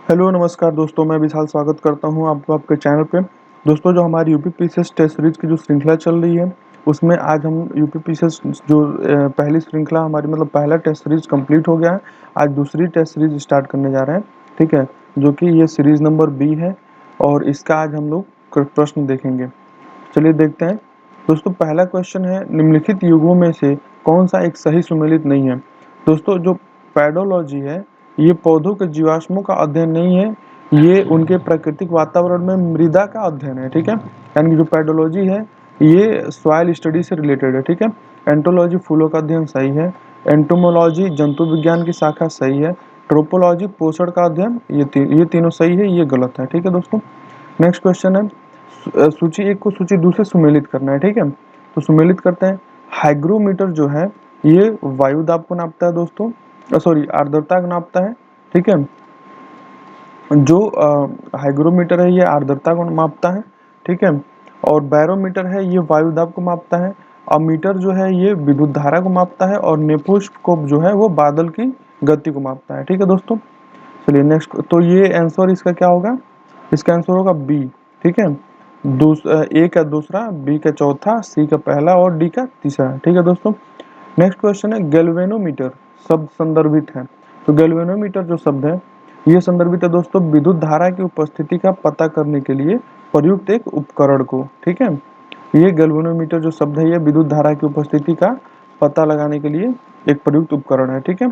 Hello नमस्कार दोस्तों, मैं विशाल स्वागत करता हूं आपको आपके चैनल पे। दोस्तों, जो हमारी यूपी पीसीएस टेस्ट सीरीज की जो श्रृंखला चल रही है, उसमें आज हम यूपी पीसीएस जो पहली श्रृंखला हमारी मतलब पहला टेस्ट सीरीज कंप्लीट हो गया है। आज दूसरी टेस्ट सीरीज स्टार्ट करने जा रहे हैं, ठीक है, जो कि ये सीरीज नंबर बी है और इसका आज हम लोग प्रश्न देखेंगे। चलिए देखते हैं। दोस्तों, पहला क्वेश्चन है, निम्नलिखित युगों में से कौन सा एक सही सुमेलित नहीं है। दोस्तों, जो पेडोलॉजी है, ये पौधों के जीवाश्मों का अध्ययन नहीं है, ये उनके प्राकृतिक वातावरण में मृदा का अध्ययन है, ठीक है। यानी कि जो पेडोलॉजी है ये सॉइल स्टडी से रिलेटेड है, ठीक है। एंटोलॉजी फूलों का अध्ययन सही है। एंटोमोलॉजी जंतु विज्ञान की शाखा सही है। ट्रोपोलॉजी पोषण का अध्ययन, ये तीनों सही है, ये गलत है, ठीक है दोस्तों। नेक्स्ट क्वेश्चन है, सूची एक को सूची दो से सुमेलित करना है, ठीक है। तो सुमेलित करते हैं। हाइग्रोमीटर जो है ये वायु दाब को नापता है दोस्तों, सॉरी आर्द्रता को नापता है, ठीक है। जो हाइग्रोमीटर है ये आर्द्रता को मापता है, ठीक है। और बैरोमीटर है ये वायु दाब को मापता है। अमीटर जो है ये विद्युत धारा को मापता है और नेफोस्कोप जो है वो बादल की गति को मापता है, ठीक है दोस्तों। चलिए नेक्स्ट, तो ये आंसर इसका क्या होगा, इसका आंसर होगा बी, ठीक है। ए का दूसरा, बी का चौथा, सी का पहला और डी का तीसरा, ठीक है दोस्तों। नेक्स्ट क्वेश्चन है, गैल्वेनोमीटर शब्द संदर्भित है। तो गैल्वेनोमीटर जो शब्द है ये संदर्भित है दोस्तों विद्युत धारा की उपस्थिति का पता करने के लिए प्रयुक्त एक उपकरण को, ठीक है। ये गैल्वेनोमीटर जो शब्द है ये विद्युत धारा की उपस्थिति का पता लगाने के लिए एक प्रयुक्त उपकरण है, ठीक है।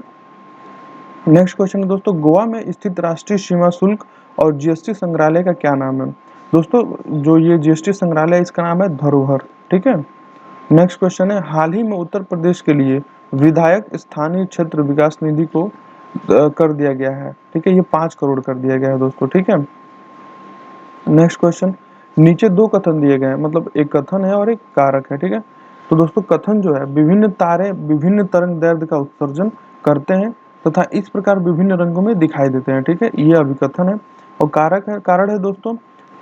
नेक्स्ट क्वेश्चन है दोस्तों, गोवा में स्थित राष्ट्रीय सीमा शुल्क और जीएसटी संग्रहालय का क्या नाम है। दोस्तों, जो ये जीएसटी संग्रहालय इसका नाम है धरोहर, ठीक है। नेक्स्ट क्वेश्चन है, हाल ही में उत्तर प्रदेश के लिए विधायक स्थानीय क्षेत्र विकास निधि को कर दिया गया है, ठीक है। ये 5 करोड़ कर दिया गया है दोस्तों, ठीक है। नेक्स्ट क्वेश्चन, नीचे दो कथन दिए गए हैं, मतलब एक कथन है और एक कारक है, ठीक है। तो दोस्तों, कथन जो है, विभिन्न तारे विभिन्न तरंग दैर्ध्य का उत्सर्जन करते हैं तथा इस प्रकार विभिन्न रंगों में दिखाई देते हैं, ठीक है, ये अभिकथन है। और कारक है, कारण है दोस्तों,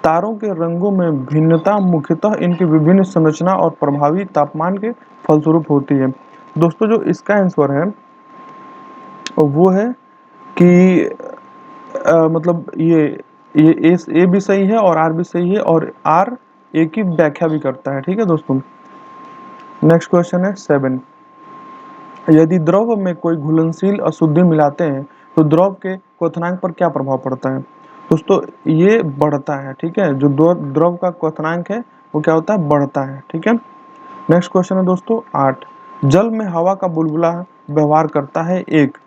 तारों के रंगों में भिन्नता मुख्यतः इनकी विभिन्न संरचना और प्रभावी तापमान के फलस्वरूप होती है। दोस्तों, जो इसका आंसर है वो है कि मतलब ये ए भी सही है और आर भी सही है और आर ए की व्याख्या भी करता है, ठीक है दोस्तों। नेक्स्ट क्वेश्चन है 7, यदि द्रव में कोई घुलनशील अशुद्धि मिलाते हैं तो द्रव के क्वथनांक पर क्या प्रभाव पड़ता है। दोस्तों, ये बढ़ता है, ठीक है। जो द्रव का क्वथनांक है वो क्या होता है, बढ़ता है, ठीक है। नेक्स्ट क्वेश्चन है दोस्तों 8, जल में हवा का बुलबुला व्यवहार करता है एक।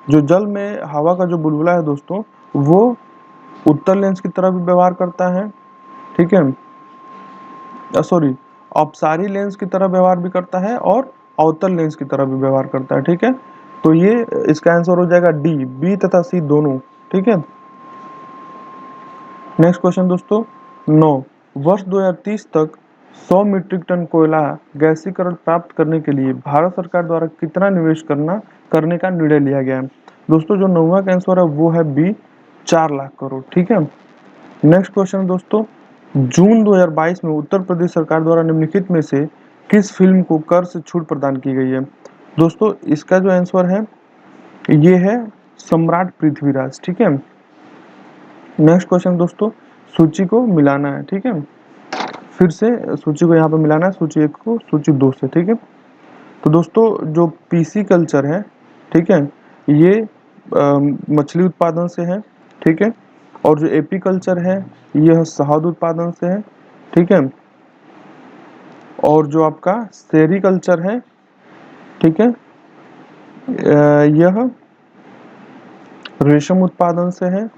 जो जल में हवा का जो बुलबुला है दोस्तों वो उत्तर लेंस की तरह भी व्यवहार करता है, ठीक है। सॉरी, अपसारी लेंस की तरह व्यवहार भी करता है और अवतल लेंस की तरह भी व्यवहार करता है, ठीक है। तो ये इसका आंसर हो जाएगा डी, बी तथा सी दोनों, ठीक है। नेक्स्ट क्वेश्चन दोस्तों 9, वर्ष 2030 तक 100 मीट्रिक टन कोयला गैसीकरण प्राप्त करने के लिए भारत सरकार द्वारा कितना निवेश करने का निर्णय लिया गया है। दोस्तों, जो 9वां का आंसर है वो है बी, 4 लाख करोड़, ठीक है। नेक्स्ट क्वेश्चन दोस्तों, जून 2022 में उत्तर प्रदेश सरकार द्वारा निम्नलिखित में से किस फिल्म को कर से छूट प्रदान की गई है। दोस्तों, इसका जो आंसर है ये है सम्राट पृथ्वीराज, ठीक है। नेक्स्ट क्वेश्चन दोस्तों, सूची को मिलाना है, ठीक है। फिर से सूची को यहाँ पे मिलाना है, सूची 1 को सूची 2 से, ठीक है। तो दोस्तों, जो पीसी कल्चर है, ठीक है, ये मछली उत्पादन से है, ठीक है। और जो एपी कल्चर है यह शहद उत्पादन से है, ठीक है। और जो आपका सेरीकल्चर है, ठीक है, यह रेशम उत्पादन से है।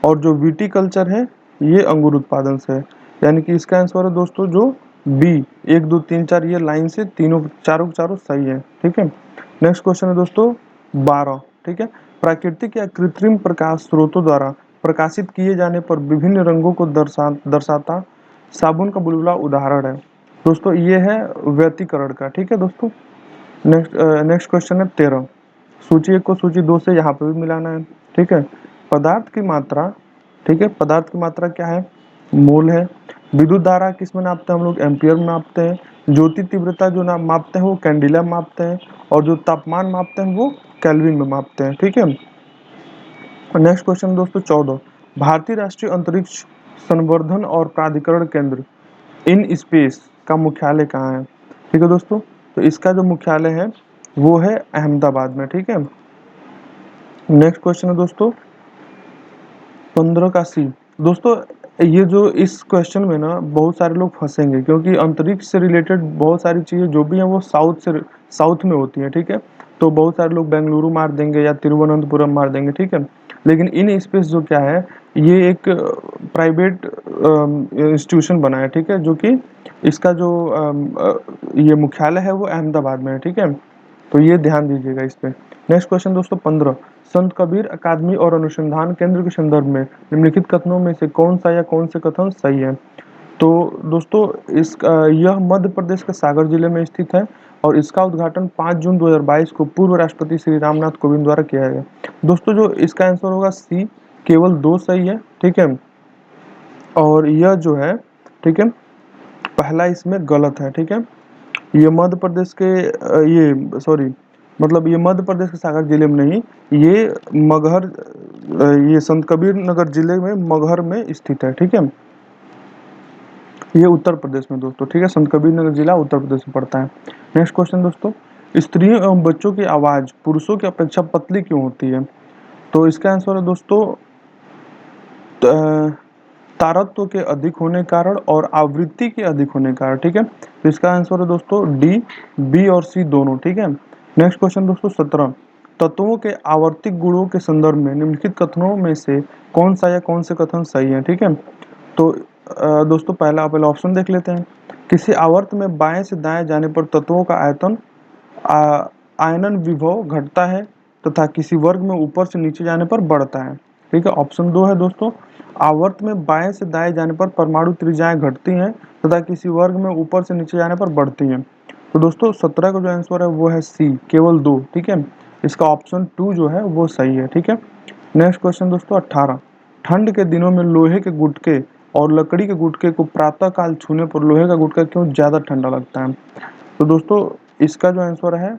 और जो विटीकल्चर है ये अंगूर उत्पादन से है। यानी कि इसका आंसर है दोस्तों जो बी, 1 2 3 4 ये लाइन से तीनों चारों चारों सही है, ठीक है। नेक्स्ट क्वेश्चन है दोस्तों 12, ठीक है, प्राकृतिक या कृत्रिम प्रकाश स्रोतों द्वारा प्रकाशित किए जाने पर विभिन्न रंगों को दर्शाता साबुन का बुलबुला उदाहरण है। दोस्तों, ये है व्यतिकरण का, ठीक है दोस्तों। नेक्स्ट क्वेश्चन है 13, सूची 1 को सूची 2 से यहाँ पे भी मिलाना है, ठीक है। पदार्थ की मात्रा, ठीक है, पदार्थ की मात्रा क्या है, मोल है। विद्युत धारा किस में नापते हैं हम लोग, एम्पियर में नापते हैं। ज्योति तीव्रता जो ना मापते हैं वो कैंडिला में मापते हैं। और जो तापमान मापते हैं वो केल्विन में मापते हैं, ठीक है। नेक्स्ट क्वेश्चन दोस्तों 14, भारतीय राष्ट्रीय अंतरिक्ष संवर्धन और प्राधिकरण केंद्र इन स्पेस का मुख्यालय कहाँ है? ठीक है दोस्तों, तो इसका जो मुख्यालय है वो है अहमदाबाद में। ठीक है, नेक्स्ट क्वेश्चन है दोस्तों 15 का सी। दोस्तों ये जो इस क्वेश्चन में ना बहुत सारे लोग फंसेंगे, क्योंकि अंतरिक्ष से रिलेटेड बहुत सारी चीज़ें जो भी हैं वो साउथ में होती हैं। ठीक है, तो बहुत सारे लोग बेंगलुरु मार देंगे या तिरुवनंतपुरम मार देंगे। ठीक है, लेकिन इन स्पेस जो क्या है, ये एक प्राइवेट इंस्टीट्यूशन बना है। ठीक है, जो कि इसका जो ये मुख्यालय है वो अहमदाबाद में है। ठीक है, तो ये ध्यान दीजिएगा इस पे। नेक्स्ट क्वेश्चन दोस्तों 15, संत कबीर अकादमी और अनुसंधान केंद्र के संदर्भ में निम्नलिखित कथनों में से कौन सा या कौन से कथन सही है? तो दोस्तों यह मध्य प्रदेश के सागर जिले में स्थित है और इसका उद्घाटन 5 जून 2022 को पूर्व राष्ट्रपति श्री रामनाथ कोविंद द्वारा किया गया। दोस्तों जो इसका आंसर होगा सी, केवल 2 सही है। ठीक है, और यह जो है, ठीक है, पहला इसमें गलत है। ठीक है, ये मध्य प्रदेश के ये सॉरी मतलब ये मध्य प्रदेश के सागर जिले में नहीं, ये मगहर ये संत कबीर नगर जिले में मगहर में स्थित है। ठीक है, ये उत्तर प्रदेश में दोस्तों। ठीक है, संत कबीर नगर जिला उत्तर प्रदेश में पड़ता है। नेक्स्ट क्वेश्चन दोस्तों, स्त्रियों एवं बच्चों की आवाज पुरुषों की अपेक्षा पतली क्यों होती है? तो इसका आंसर है दोस्तों तारत्व के अधिक होने के कारण और आवृत्ति के अधिक होने के कारण। ठीक है, तो इसका आंसर है दोस्तों डी, बी और सी दोनों। ठीक है, नेक्स्ट क्वेश्चन दोस्तों 17, तत्वों के आवर्तिक गुणों के संदर्भ में निम्नलिखित कथनों में से कौन सा या कौन से कथन सही है? ठीक है, तो दोस्तों पहला ऑप्शन देख लेते हैं। किसी आवर्त में बाएं से दाएं जाने पर तत्वों का आयतन आयनन विभव घटता है तथा किसी वर्ग में ऊपर से नीचे जाने पर बढ़ता है। ठीक है, ऑप्शन 2 है दोस्तों, आवर्त में बाएं से दाएं जाने पर परमाणु त्रिज्याएं घटती हैं तथा किसी वर्ग में ऊपर से नीचे जाने पर बढ़ती हैं। तो दोस्तों 17 का जो आंसर है वो है सी, केवल 2। ठीक है, इसका ऑप्शन 2 जो है वो सही है। ठीक है, नेक्स्ट क्वेश्चन दोस्तों 18, ठंड के दिनों में लोहे के गुटके और लकड़ी के गुटके को प्रातः काल छूने पर लोहे का गुटका क्यों ज्यादा ठंडा लगता है? तो दोस्तों इसका जो आंसर है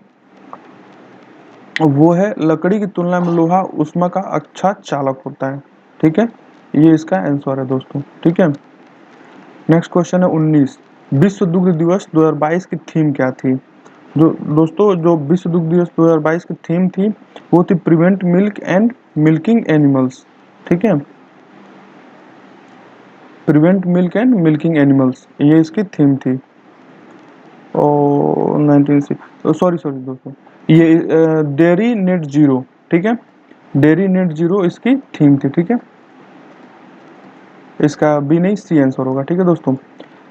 वो है लकड़ी की तुलना में लोहा उष्मा का अच्छा चालक होता है। ठीक है, ये इसका आंसर है दोस्तों। ठीक है, नेक्स्ट क्वेश्चन है 19, विश्व दुग्ध दिवस 2022 की थीम क्या थी? जो दोस्तों जो विश्व दुग्ध दिवस 2022 की थीम थी वो थी prevent milk and milking animals. ठीक है, prevent milk and milking animals, ये इसकी थीम थी। और 19 सॉरी सॉरी दोस्तों, ये डेयरी नेट जीरो। ठीक है, डेयरी नेट जीरो इसकी थीम थी। ठीक है, इसका बी नहीं सी आंसर होगा। ठीक है दोस्तों,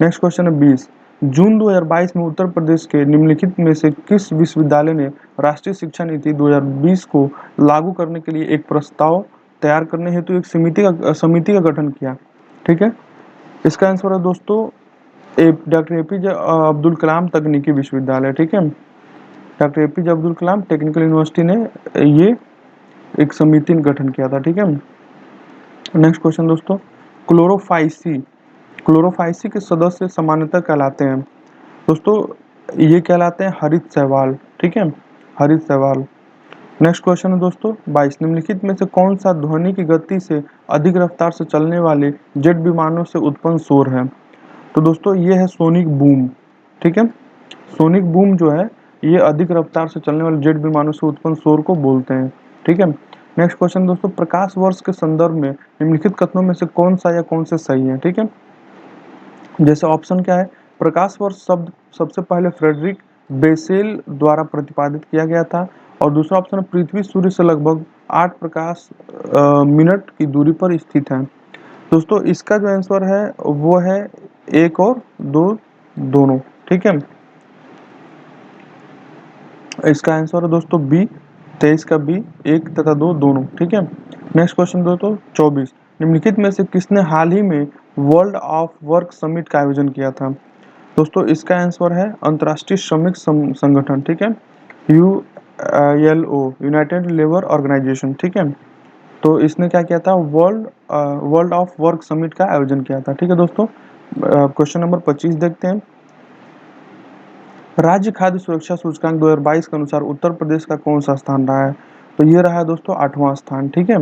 नेक्स्ट क्वेश्चन है 20, जून 2022 में उत्तर प्रदेश के निम्नलिखित में से किस विश्वविद्यालय ने राष्ट्रीय शिक्षा नीति 2020 को लागू करने के लिए एक प्रस्ताव तैयार करने हेतु एक समिति का गठन किया? ठीक है, इसका आंसर है दोस्तों डॉक्टर एपीजे अब्दुल कलाम तकनीकी विश्वविद्यालय। ठीक है, doctor APJ Abdul Kalam technical university ने ये एक समिति गठन किया था। ठीक है, नेक्स्ट क्वेश्चन दोस्तों, क्लोरोफाइसी क्लोरोफाइसी के सदस्य सामान्यतः कहलाते हैं? दोस्तों ये कहलाते हैं हरित शैवाल। ठीक है, हरित शैवाल। नेक्स्ट क्वेश्चन है दोस्तों 22, निम्नलिखित में से कौन सा ध्वनि की गति से अधिक रफ्तार से चलने वाले जेट विमानों से उत्पन्न शोर है? तो दोस्तों ये है सोनिक बूम। ठीक है, सोनिक बूम जो है ये अधिक रफ्तार से चलने वाले जेट विमानों से उत्पन्न शोर को बोलते हैं। ठीक है, नेक्स्ट क्वेश्चन दोस्तों, प्रकाश वर्ष के संदर्भ में निम्नलिखित कथनों में से कौन सा या कौन से सही है? ठीक है, जैसे ऑप्शन क्या है, प्रकाश वर्ष शब्द सबसे पहले फ्रेडरिक बेसेल द्वारा प्रतिपादित किया गया था, और दूसरा ऑप्शन है पृथ्वी सूर्य से लगभग 8 प्रकाश मिनट की दूरी पर स्थित है। दोस्तों इसका जो आंसर है वो है 1 और 2 दोनों। ठीक है, इसका आंसर है दोस्तों बी, 23 का बी, 1 तथा 2 दोनों। ठीक है, नेक्स्ट क्वेश्चन दोस्तों 24, निम्नलिखित में से किसने हाल ही में वर्ल्ड ऑफ वर्क समिट का आयोजन किया था? दोस्तों इसका आंसर है अंतर्राष्ट्रीय श्रमिक संगठन। ठीक है, ULO यूनाइटेड लेबर ऑर्गेनाइजेशन। ठीक है, तो इसने क्या किया था, वर्ल्ड ऑफ वर्क समिट का आयोजन किया था। ठीक है दोस्तों, क्वेश्चन नंबर 25 देखते हैं, राज्य खाद्य सुरक्षा सूचकांक 2022 के अनुसार उत्तर प्रदेश का कौन सा स्थान रहा है? तो ये रहा है दोस्तों 8वां स्थान। ठीक है,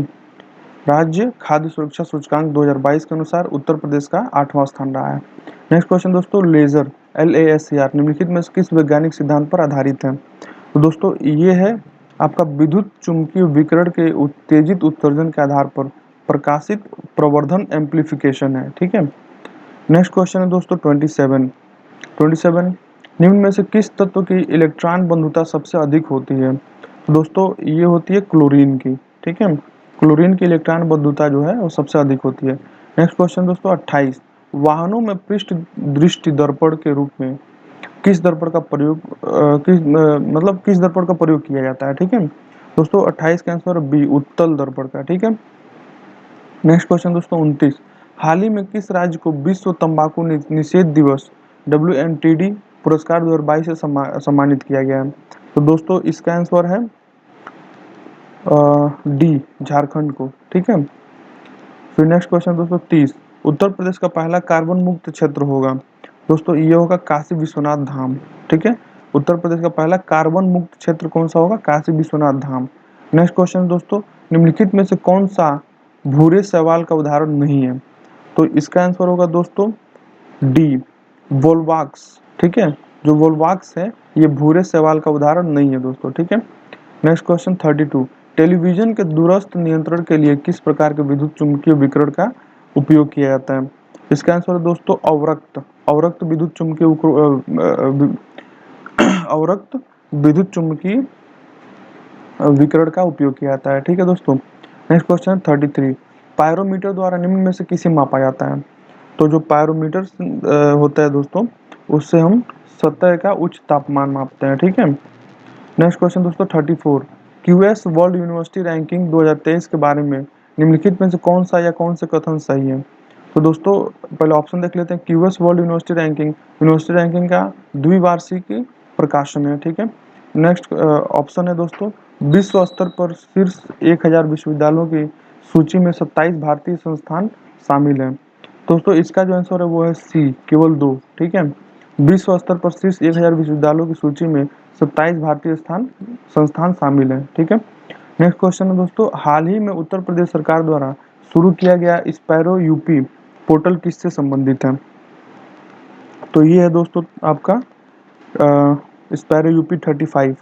राज्य खाद्य सुरक्षा सूचकांक 2022 के अनुसार उत्तर प्रदेश का 8वां स्थान रहा है। नेक्स्ट क्वेश्चन दोस्तों, लेजर LASER निम्नलिखित में से किस वैज्ञानिक सिद्धांत पर आधारित है? तो दोस्तों ये है आपका विद्युत चुम्बकीय विकिरण के उत्तेजित उत्सर्जन के आधार पर प्रकाशित प्रवर्धन एम्प्लीफिकेशन है। ठीक है। नेक्स्ट क्वेश्चन है दोस्तों 27 निम्न में से किस तत्व की इलेक्ट्रॉन बंधुता सबसे अधिक होती है? तो दोस्तों ये होती है क्लोरीन की। ठीक है, क्लोरीन की इलेक्ट्रॉन बंधुता जो है वो सबसे अधिक होती है। नेक्स्ट क्वेश्चन दोस्तों 28 वाहनों में पृष्ठ दृष्टि दर्पण के रूप में किस दर्पण का प्रयोग किस दर्पण का प्रयोग किया जाता है? ठीक है दोस्तों, 28 का आंसर बी, उत्तल दर्पण का। ठीक है। नेक्स्ट क्वेश्चन दोस्तों 29 हाल ही में किस राज्य को विश्व तंबाकू निषेध दिवस WNTD पुरस्कार 2022 से सम्मानित किया गया है? तो दोस्तों इसका आंसर है डी, झारखंड को। ठीक है। फिर नेक्स्ट क्वेश्चन दोस्तों 30 उत्तर प्रदेश का पहला कार्बन मुक्त क्षेत्र होगा? दोस्तों ये होगा काशी विश्वनाथ धाम। ठीक है, उत्तर प्रदेश का पहला कार्बन मुक्त क्षेत्र कौन सा होगा? काशी विश्वनाथ धाम। नेक्स्ट क्वेश्चन दोस्तों, निम्नलिखित में से कौन सा भूरे शैवाल का उदाहरण नहीं है? तो इसका आंसर होगा दोस्तों डी, वोल्वाक्स। ठीक है, जो वोल्वाक्स है ये भूरे शैवाल का उदाहरण नहीं है दोस्तों। ठीक है। नेक्स्ट क्वेश्चन 32 टेलीविजन के दूरस्थ नियंत्रण के लिए किस प्रकार के विद्युत चुम्बकीय विकिरण का उपयोग किया जाता है? इसका आंसर है दोस्तों अवरक्त विद्युत चुम्बकीय अवरक्त विद्युत चुम्बकीय विकिरण का उपयोग किया जाता है। ठीक है दोस्तों। नेक्स्ट क्वेश्चन 33 पायरोमीटर द्वारा निम्न में से किसे मापा जाता है? तो जो पायरोमीटर होता है दोस्तों उससे हम सतह का उच्च तापमान मापते हैं। ठीक है। नेक्स्ट क्वेश्चन दोस्तों 34 QS वर्ल्ड यूनिवर्सिटी रैंकिंग 2023 के बारे में निम्नलिखित में से कौन सा या कौन से कथन सही है? तो दोस्तों पहले ऑप्शन देख लेते हैं। QS वर्ल्ड यूनिवर्सिटी रैंकिंग का द्विवार्षिक प्रकाशन है। ठीक है। नेक्स्ट ऑप्शन है दोस्तों विश्व स्तर पर शीर्ष 1000 विश्वविद्यालयों की सूची में 27 भारतीय संस्थान शामिल हैं। दोस्तों इसका जो आंसर है वो है सी, केवल 2। ठीक है, विश्व स्तर पर शीर्ष 1000 विश्वविद्यालयों की सूची में 27 भारतीय संस्थान शामिल हैं। ठीक है। नेक्स्ट क्वेश्चन है दोस्तों हाल ही में उत्तर प्रदेश सरकार द्वारा शुरू किया गया स्पैरो यूपी पोर्टल किससे संबंधित है? तो ये है दोस्तों आपका स्पैरो यूपी 35।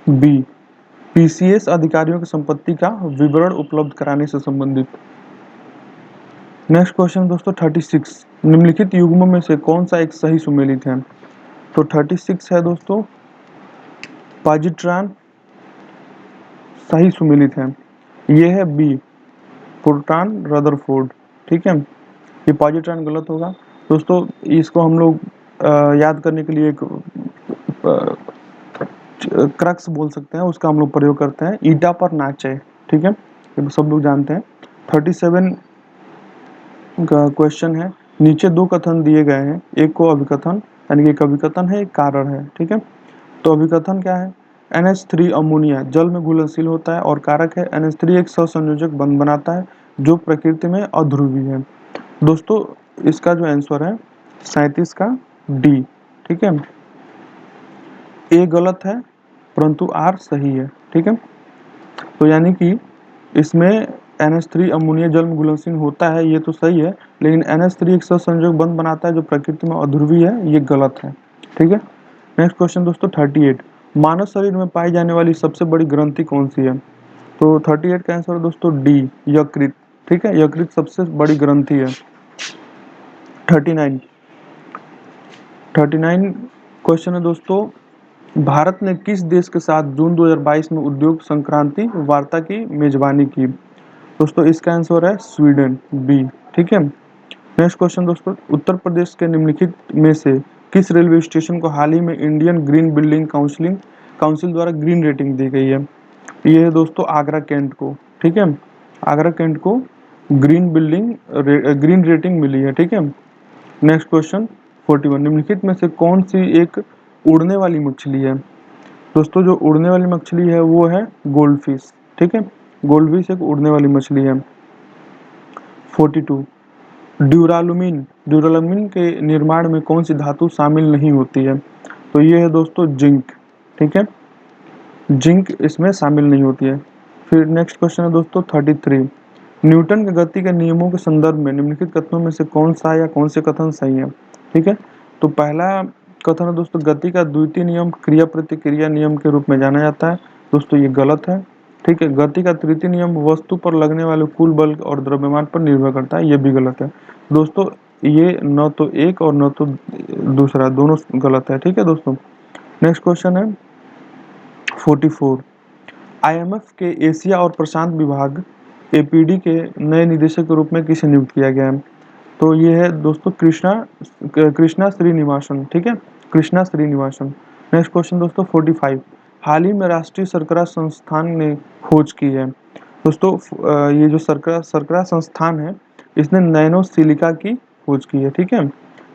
बी, PCS अधिकारियों की संपत्ति का विवरण उपलब्ध कराने से संबंधित। नेक्स्ट क्वेश्चन दोस्तों 36 निम्नलिखित युग्मों में से कौन सा एक सही सुमेलित है? तो 36 है दोस्तों पॉजिट्रॉन सही सुमेलित है। ये है बी, प्रोटॉन रदरफोर्ड। ठीक है, ये पॉजिट्रॉन गलत होगा दोस्तों। इसको हम लोग याद करने के लिए एक क्रक्स बोल सकते हैं, उसका हम लोग प्रयोग करते हैं, ईटा पर नाचे। ठीक है, ये तो सब लोग जानते हैं। 37 का क्वेश्चन है नीचे दो कथन दिए गए हैं, एक को अभिकथन यानी कि एक अभिकथन है, एक कारण है। ठीक है, तो अभिकथन क्या है? NH3 अमोनिया जल में घुलनशील होता है और कारक है NH3 एक सहसंयोजक बंध बनाता है जो प्रकृति में अध्रुवी है। दोस्तों इसका जो आंसर है 37 का डी। ठीक है, ए गलत है परंतु आर सही है। ठीक है, तो यानी कि इसमें NH3 अमोनिया जल में घुलनशील होता है, ये तो सही है, लेकिन NH3 एक सहसंयोजक बंध बनाता है जो प्रकृति में अध्रुवी है, ये गलत है। ठीक है। नेक्स्ट क्वेश्चन दोस्तों 38 मानव शरीर में पाई जाने वाली सबसे बड़ी ग्रंथि कौन सी है? तो 38 का आंसर है दोस्तों डी, यकृत। ठीक है, यकृत सबसे बड़ी ग्रंथि है। 39 क्वेश्चन है दोस्तों भारत ने किस देश के साथ जून 2022 में उद्योग संक्रांति वार्ता की मेजबानी की? दोस्तों इसका आंसर है स्वीडन, बी। ठीक है। नेक्स्ट क्वेश्चन दोस्तों उत्तर प्रदेश के निम्नलिखित में से किस रेलवे स्टेशन को हाल ही में इंडियन ग्रीन बिल्डिंग काउंसिल द्वारा ग्रीन रेटिंग दी गई है? ये है दोस्तों आगरा कैंट को। ठीक है, आगरा कैंट को ग्रीन रेटिंग मिली है। ठीक है। नेक्स्ट क्वेश्चन 41 निम्नलिखित में से कौन सी एक उड़ने वाली मछली है? दोस्तों जो उड़ने वाली मछली है वो है गोल्ड फिश। ठीक है, गोल्ड फिश एक उड़ने वाली मछली है। 42 ड्यूरालुमिन के निर्माण में कौन सी धातु शामिल नहीं होती है? तो ये है दोस्तों जिंक। ठीक है, जिंक इसमें शामिल नहीं होती है। फिर नेक्स्ट क्वेश्चन है दोस्तों 33, न्यूटन के गति के नियमों के संदर्भ में निम्नलिखित कथनों में से कौन सा या कौन से कथन सही है। ठीक है, तो पहला कथन है दोस्तों, गति का द्वितीय नियम क्रिया प्रतिक्रिया नियम के रूप में जाना जाता है। दोस्तों ये गलत है। ठीक है, गति का तृतीय नियम वस्तु पर लगने वाले कुल बल और द्रव्यमान पर निर्भर करता है, ये भी गलत है। दोस्तों ये न तो एक और न तो दूसरा, दोनों गलत है। ठीक है दोस्तों, नेक्स्ट क्वेश्चन है 44, आईएमएफ के एशिया और प्रशांत विभाग एपीडी के नए निदेशक के रूप में किसे नियुक्त किया गया है। तो ये है दोस्तों कृष्णा श्रीनिवासन। ठीक है, कृष्णा श्रीनिवासन। नेक्स्ट क्वेश्चन दोस्तों 45, हाल ही में राष्ट्रीय शर्करा संस्थान ने खोज की है। दोस्तों ये जो शर्करा संस्थान है, इसने नैनो सिलिका की खोज की है। ठीक है,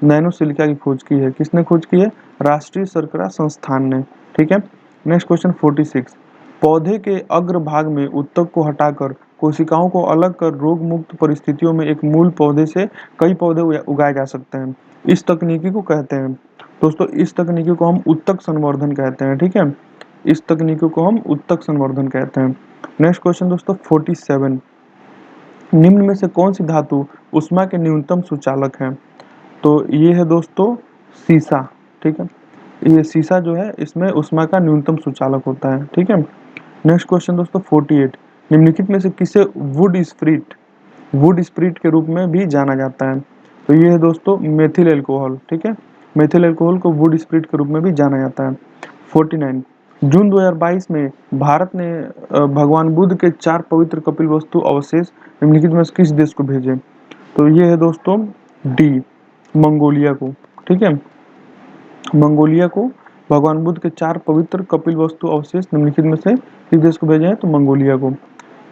नैनो सिलिका की खोज की है। किसने खोज की है? राष्ट्रीय शर्करा संस्थान ने। ठीक है, नेक्स्ट क्वेश्चन 46, पौधे के अग्र भाग में उत्तक को हटाकर कोशिकाओं को अलग कर रोग मुक्त परिस्थितियों में एक मूल पौधे से कई पौधे उगाए जा सकते हैं। इस तकनीकी को कहते हैं दोस्तों, इस तकनीकी को हम उत्तक संवर्धन कहते हैं। ठीक है, इस तकनीकी को हम उत्तक संवर्धन कहते हैं। नेक्स्ट क्वेश्चन दोस्तों 47, निम्न में से कौन सी धातु उष्मा के न्यूनतम सुचालक है। तो ये है दोस्तों सीसा। ठीक है, ये सीसा जो है इसमें उष्मा का न्यूनतम सुचालक होता है। ठीक है, नेक्स्ट क्वेश्चन दोस्तों 48, निम्नलिखित में से किसे वुड स्प्रिट के रूप में भी जाना जाता है। तो ये है दोस्तों मेथिल एल्कोहल। ठीक है, मेथिल एल्कोहल को वुड स्प्रिट के रूप में भी जाना जाता है। 49, जून 2022 में भारत ने भगवान बुद्ध के 4 पवित्र कपिल वस्तु अवशेष निम्नलिखित में से किस देश को भेजे। तो ये है दोस्तों डी, मंगोलिया को। ठीक है, मंगोलिया को भगवान बुद्ध के 4 पवित्र कपिल वस्तु अवशेष निम्नलिखित में से किस देश को भेजे हैं। तो मंगोलिया को।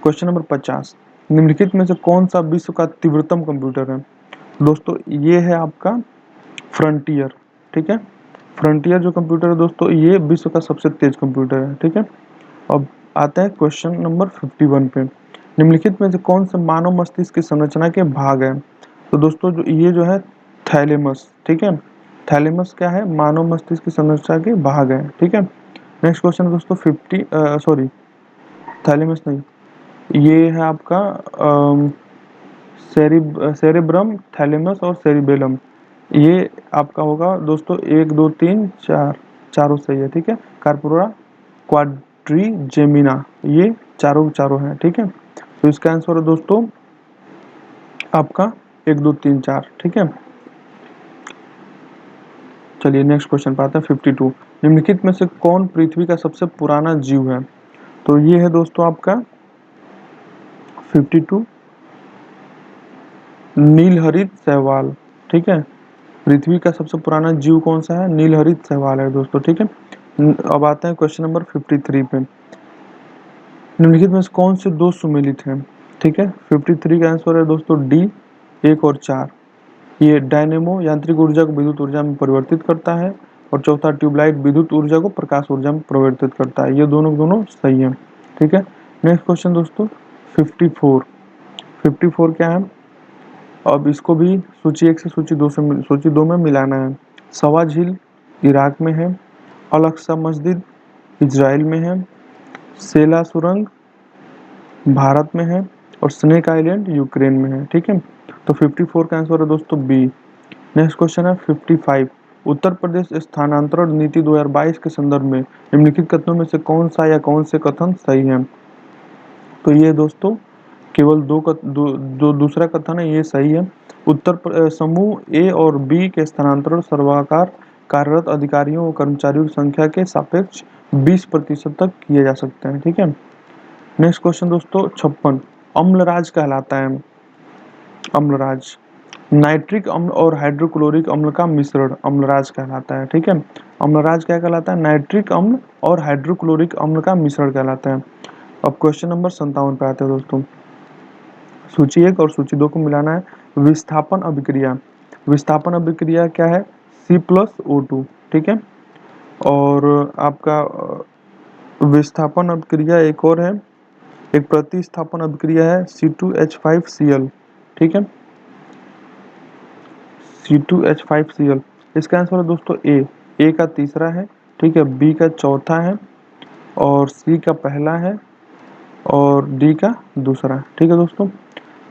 क्वेश्चन नंबर 50, निम्नलिखित में से कौन सा विश्व का तीव्रतम कंप्यूटर है। दोस्तों ये है आपका फ्रंटियर। ठीक है, फ्रंटियर जो कंप्यूटर है दोस्तों, ये विश्व का सबसे तेज कंप्यूटर है। ठीक है, अब आता है क्वेश्चन नंबर 51 पे, निम्नलिखित में से कौन सा मानव मस्तिष्क की संरचना के भाग है। तो दोस्तों ये जो है थैलेमस। ठीक है, थैलेमस क्या है? मानव मस्तिष्क की संरचना के भाग है। ठीक है, नेक्स्ट क्वेश्चन दोस्तों 50 सॉरी थैलेमस नहीं, ये है आपका सेरेब्रम, थैलेमस और सेरिबेलम। ये आपका होगा दोस्तों 1 2 3 4, चारों सही है। ठीक है, कार्पोरा क्वाड्रिजेमिना, ये चारों चारों हैं। ठीक है, तो इसका आंसर है दोस्तों आपका 1 2 3 4। ठीक है, चलिए नेक्स्ट क्वेश्चन पे आते हैं 52, निम्नलिखित में से कौन पृथ्वी का सबसे पुराना जीव है। तो ये है दोस्तों आपका 52 नीलहरित शैवाल। ठीक है, पृथ्वी का सबसे पुराना जीव कौन सा है? नीलहरित शैवाल है दोस्तों। ठीक है, अब आते हैं क्वेश्चन नंबर 53 पे, निम्नलिखित में से कौन से दो सुमेलित हैं। ठीक है, 53 का आंसर है दोस्तों डी, 1 और 4। ये डायनेमो यांत्रिक ऊर्जा को विद्युत ऊर्जा में परिवर्तित करता है और चौथा ट्यूबलाइट विद्युत ऊर्जा को प्रकाश ऊर्जा में परिवर्तित करता है। ये दोनों दोनों सही है। ठीक है, नेक्स्ट क्वेश्चन दोस्तों 54, 54 क्या है? अब इसको भी सूची 1 से सूची 2 में मिलाना है। सवा झील इराक में है, अल अक्सा मस्जिद इजराइल में है, सेला सुरंग भारत में है और स्नेक आइलैंड यूक्रेन में है। ठीक है, तो 54 का आंसर है दोस्तों बी। नेक्स्ट क्वेश्चन है 55, उत्तर प्रदेश स्थानांतरण नीति 2022 के संदर्भ में निम्नलिखित कथनों में से कौन सा या कौन से कथन सही है। तो ये दोस्तों केवल जो दूसरा कथन है ये सही है। समूह ए और बी के स्थानांतरण सर्वाकार कार्यरत अधिकारियों और कर्मचारियों की संख्या के सापेक्ष 20% तक किए जा सकते हैं। ठीक है, नेक्स्ट क्वेश्चन दोस्तों 56, अम्लराज कहलाता है, अम्लराज नाइट्रिक अम्ल और हाइड्रोक्लोरिक अम्ल का मिश्रण अम्लराज कहलाता है। ठीक है, अम्लराज क्या कहलाता है? नाइट्रिक अम्ल और हाइड्रोक्लोरिक अम्ल का मिश्रण कहलाता है। अब क्वेश्चन नंबर 57 पे आते हैं दोस्तों, सूची 1 और सूची 2 को मिलाना है। विस्थापन अभिक्रिया, विस्थापन अभिक्रिया क्या है? C+O2। ठीक है, और आपका विस्थापन अभिक्रिया एक और है, एक प्रतिस्थापन अभिक्रिया है C2H5Cl। ठीक है, C2H5Cl, इसका आंसर है दोस्तों ए का तीसरा है। ठीक है, बी का चौथा है और सी का पहला है और डी का दूसरा। ठीक है दोस्तों।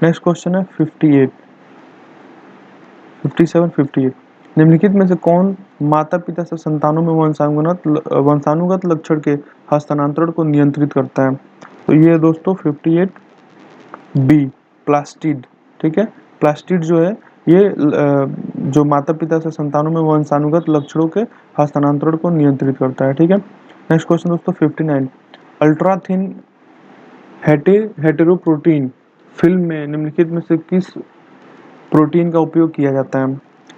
नेक्स्ट क्वेश्चन है 58, 57, 58। निम्नलिखित में से कौन माता पिता से संतानों में वंशानुगत लक्षण के हस्तांतरण को नियंत्रित करता है? तो ये है दोस्तों 58 बी, प्लास्टिड। ठीक है, प्लास्टिड जो है ये जो माता पिता से संतानों में वंशानुगत लक्षणों के हस्तांतरण को नियंत्रित करता है। ठीक है। नेक्स्ट क्वेश्चन दोस्तों 59, अल्ट्रा थिन हेटेरोप्रोटीन फिल्म में निम्नलिखित में से किस प्रोटीन का उपयोग किया जाता है?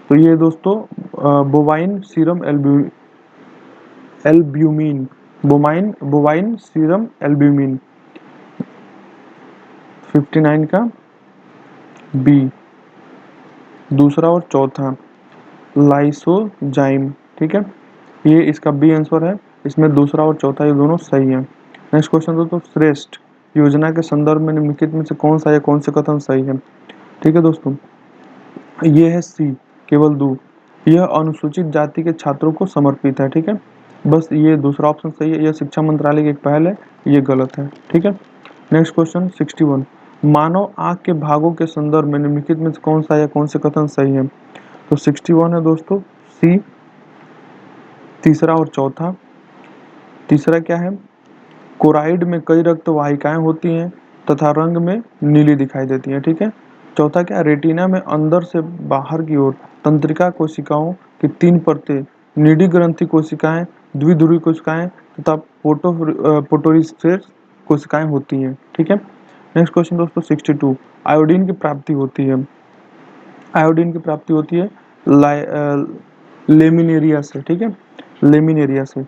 तो ये दोस्तों bovine serum albumin, bovine serum albumin. 59 का बी, दूसरा और चौथा लाइसोजाइम। ठीक है, ये इसका बी आंसर है। इसमें दूसरा और चौथा ये दोनों सही है। नेक्स्ट क्वेश्चन दोस्तों, श्रेष्ठ योजना के संदर्भ में निम्नलिखित में से कौन सा या कौन से कथन सही है? ठीक है दोस्तों, ये है सी, केवल दो। यह अनुसूचित जाति के छात्रों को समर्पित है। ठीक है, बस ये दूसरा ऑप्शन सही है। यह शिक्षा मंत्रालय की एक पहल है, ये गलत है। ठीक है। नेक्स्ट क्वेश्चन 61, मानव आंख के भागों के संदर्भ में निम्नलिखित में से कौन सा या कौन से कथन सही है? तो 61 है दोस्तों सी, तीसरा और चौथा। तीसरा क्या है? कोराइड में कई रक्त वाहिकाएं होती हैं तथा रंग में नीली दिखाई देती हैं। ठीक है। चौथा क्या? रेटिना में अंदर से बाहर की ओर तंत्रिका कोशिकाओं की 3 परतें, नीडी ग्रंथि कोशिकाएं, द्विध्रुवी कोशिकाएं तथा पोटोरिस्टेट कोशिकाएं होती हैं। ठीक है। नेक्स्ट क्वेश्चन दोस्तों 62, आयोडीन की प्राप्ति होती है, आयोडीन की प्राप्ति होती है लेमिनेरिया से। ठीक है, लेमिनेरिया से।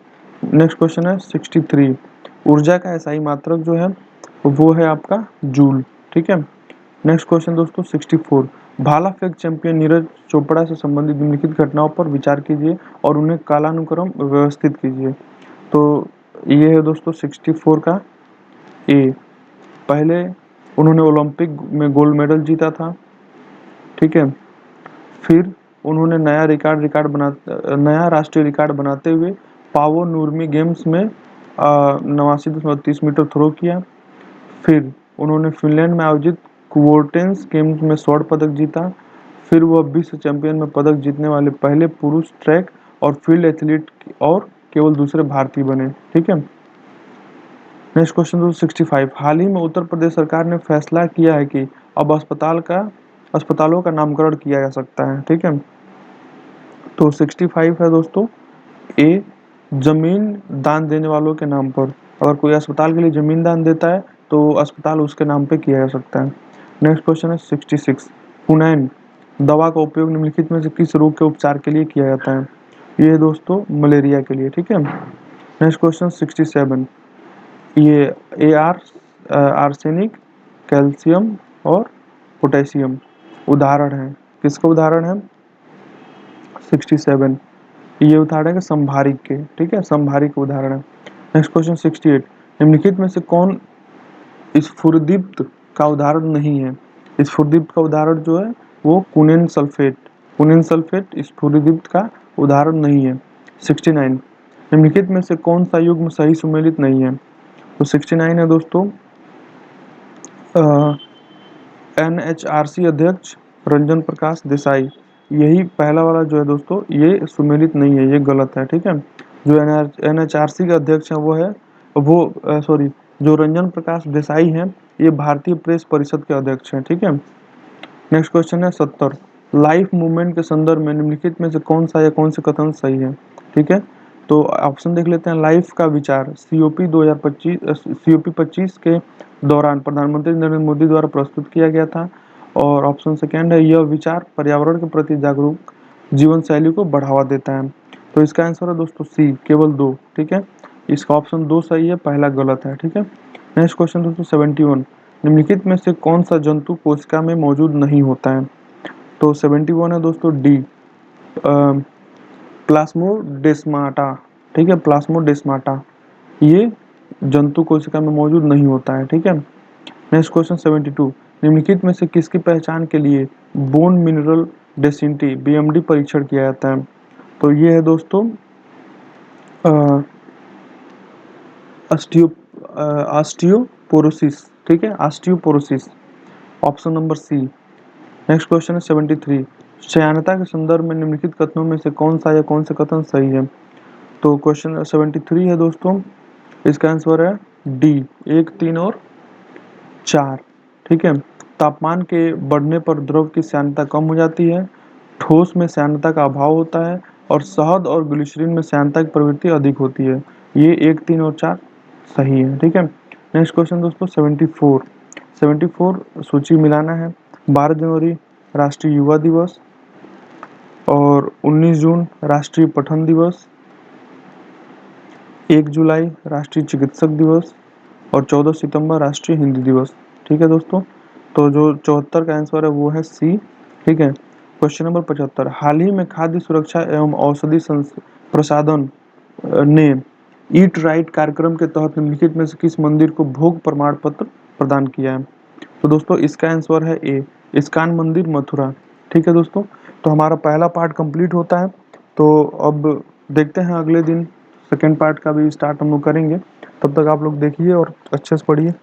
नेक्स्ट क्वेश्चन है 63, ऊर्जा का एसआई मात्रक जो है वो है आपका जूल। ठीक है। नेक्स्ट क्वेश्चन दोस्तों 64, भाला फेंक चैंपियन नीरज चोपड़ा से संबंधित निम्नलिखित घटनाओं पर विचार कीजिए और उन्हें कालानुक्रम व्यवस्थित कीजिए। तो ये है दोस्तों 64 का ए, पहले उन्होंने ओलंपिक में गोल्ड मेडल जीता था। ठीक है। फिर उन्होंने नया राष्ट्रीय रिकॉर्ड बनाते हुए पावो नूरमी गेम्स में 89.30 मीटर थ्रो किया। फिर उन्होंने फिनलैंड में आयोजित कुवोर्टेंस गेम्स में स्वर्ण पदक जीता। फिर वह विश्व चैंपियन में पदक जीतने वाले पहले पुरुष ट्रैक और फील्ड एथलीट और केवल दूसरे भारतीय बने। ठीक है। नेक्स्ट क्वेश्चन 65, हाल ही में उत्तर प्रदेश सरकार ने फैसला किया है कि अब अस्पतालों का नामकरण किया जा सकता है। ठीक है। तो 65 है दोस्तों ए, जमीन दान देने वालों के नाम पर। अगर कोई अस्पताल के लिए जमीन दान देता है तो अस्पताल उसके नाम पे किया जा सकता है। नेक्स्ट क्वेश्चन है 66, पुनैन दवा का उपयोग निम्नलिखित में से किस रोग के उपचार के लिए किया जाता है? ये दोस्तों मलेरिया के लिए। ठीक है। नेक्स्ट क्वेश्चन 67, ये ए आर आर्सेनिक, कैल्शियम और पोटेशियम उदाहरण है, किसका उदाहरण है? 67, ये उदाहरण है संभारिक के। ठीक है, संभारिक उदाहरण है। नेक्स्ट क्वेश्चन 68, निम्नलिखित में से कौन स्फुरदीप्त का उदाहरण नहीं है? स्फुरदीप्त का उदाहरण जो है वो कुनिन सल्फेट स्फुरदीप्त का उदाहरण नहीं है। 69, निम्नलिखित में से कौन सा युग्म सही सुमेलित नहीं है? तो 69 है दोस्तों NHRC अध्यक्ष रंजन प्रकाश देसाई, यही पहला वाला जो है दोस्तों ये सुमेलित नहीं है, ये गलत है। ठीक है। जो NHRC के अध्यक्ष हैं वो सॉरी, जो रंजन प्रकाश देसाई हैं ये भारतीय प्रेस परिषद के अध्यक्ष हैं। ठीक है। नेक्स्ट क्वेश्चन है 70, लाइफ मूवमेंट के संदर्भ में निम्नलिखित में से कौन सा या कौन से कथन सही है? ठीक है। तो ऑप्शन देख लेते हैं। लाइफ का विचार COP 25 के दौरान प्रधानमंत्री नरेंद्र मोदी द्वारा प्रस्तुत किया गया था। और ऑप्शन सेकेंड है, यह विचार पर्यावरण के प्रति जागरूक जीवन शैली को बढ़ावा देता है। तो इसका आंसर है दोस्तों सी, केवल दो। ठीक है, इसका ऑप्शन दो सही है, पहला गलत है। ठीक है। नेक्स्ट क्वेश्चन दोस्तों 71, निम्नलिखित में से कौन सा जंतु कोशिका में मौजूद नहीं होता है? तो 71 है दोस्तों डी, प्लाज्मोडेस्माटा। ठीक है, प्लाज्मोडेस्माटा ये जंतु कोशिका में मौजूद नहीं होता है। ठीक है। नेक्स्ट क्वेश्चन 72, निम्नलिखित में से किसकी पहचान के लिए बोन मिनरल डेंसिटी BMD परीक्षण किया जाता है? तो ये है दोस्तों ऑस्टियोपोरोसिस ऑस्टियोपोरोसिस, ठीक है, osteoporosis, option number C. Next question है 73। श्यानता के संदर्भ में निम्नलिखित कथनों में से कौन सा या कौन से कथन सही है? तो क्वेश्चन 73 है दोस्तों, इसका आंसर है डी, 1, 3 और 4, ठीक है। तापमान के बढ़ने पर द्रव की श्यानता कम हो जाती है, ठोस में श्यानता का अभाव होता है और शहद और ग्लिसरीन में श्यानता की प्रवृत्ति अधिक होती है। ये 1, 3 और 4 सही है, ठीक है। नेक्स्ट क्वेश्चन दोस्तों 74। 74 सूची मिलाना है। 12 जनवरी राष्ट्रीय युवा दिवस और 19 जून राष्ट्रीय पठन दिवस, 1 जुलाई राष्ट्रीय चिकित्सक दिवस और 14 सितंबर राष्ट्रीय हिंदी दिवस, ठीक है दोस्तों। तो जो 74 का आंसर है वो है सी, ठीक है। Question number 75। हाल ही में खाद्य सुरक्षा एवं औषधि प्रसाधन ने ईट राइट कार्यक्रम के तहत निम्नलिखित में से किस मंदिर को भोग प्रमाण पत्र प्रदान किया है? तो दोस्तों इसका आंसर है ए, इस्कॉन मंदिर मथुरा, ठीक है दोस्तों। तो हमारा पहला पार्ट कंप्लीट होता है। तो अब देखते हैं अगले दिन सेकेंड पार्ट का भी स्टार्ट हम लोग करेंगे। तब तक आप लोग देखिए और अच्छे से पढ़िए।